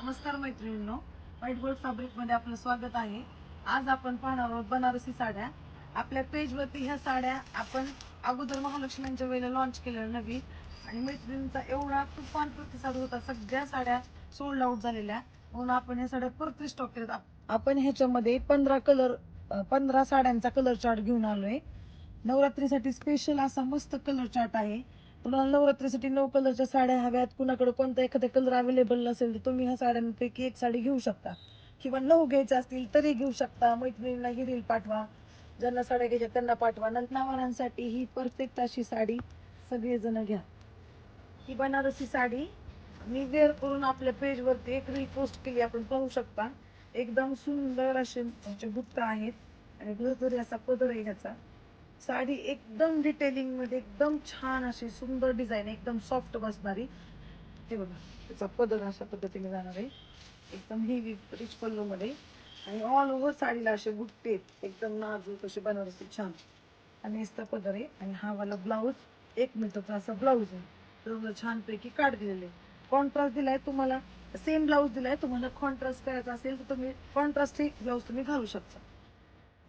नमस्कार मैत्रिणींनो, white gold fabric मध्ये आपलं स्वागत आहे. आज आपण पाहणार आहोत बनारसी साड्या. आपल्या पेज वरती ह्या साड्या आपण अगोदर महालक्ष्मीच्या वेळेला लॉन्च केलेल्या नवीन आणि मैत्रिणींचा एवढा तुफान प्रतिसाद होता. सगळ्या साड्या सोल्ड आउट झालेल्या, म्हणून आपण ह्या साड्या परत रिस्टॉक केल्यात. आपण ह्याच्यामध्ये 15 साड्यांचा कलर चार्ट घेऊन आलोय. नवरात्रीसाठी स्पेशल असा मस्त कलर चार्ट आहे. तुम्हाला नवरात्रीसाठी 9 कलरच्या साड्या हव्यात, कुणाकडे कोणता एखादा कलर अवेलेबल नसेल तर तुम्ही ह्या साड्यांपैकी एक साडी घेऊ शकता किंवा 9 घ्यायच्या असतील तरी घेऊ शकता. मैत्रिणींना ही रील पाठवा, ज्यांना साड्या घ्यायच्या त्यांना पाठवा. नवरांसाठी ही परफेक्ट अशी साडी सगळेजण घ्या. ही बनारसी साडी मी वेअर करून आपल्या पेज वरती एक रील पोस्ट केली, आपण पाहू शकता. एकदम सुंदर असे बुट्टा आहेत आणि भरभरी असा पदर आहे ह्याचा. साडी एकदम डिटेलिंग मध्ये एकदम छान अशी सुंदर डिझाईन, एकदम सॉफ्ट बसणारी. हे बघा, त्याचा पदर अशा पद्धतीने जाणार आहे, एकदम हेवी रिच पल्लू मध्ये आणि ऑल ओव्हर साडीला असे बुट्टे एकदम नाजूक असे बनारसी छान. आणि इसचा पदर आहे आणि हा वाला ब्लाऊज 1 मीटरचा असा ब्लाऊज आहे. तर छान पैकी काट दिलेले, कॉन्ट्रास्ट दिलाय तुम्हाला. सेम ब्लाऊज दिलाय, तुम्हाला कॉन्ट्रास्ट करायचा असेल तर तुम्ही कॉन्ट्रास्ट ब्लाऊज तुम्ही घालू शकता.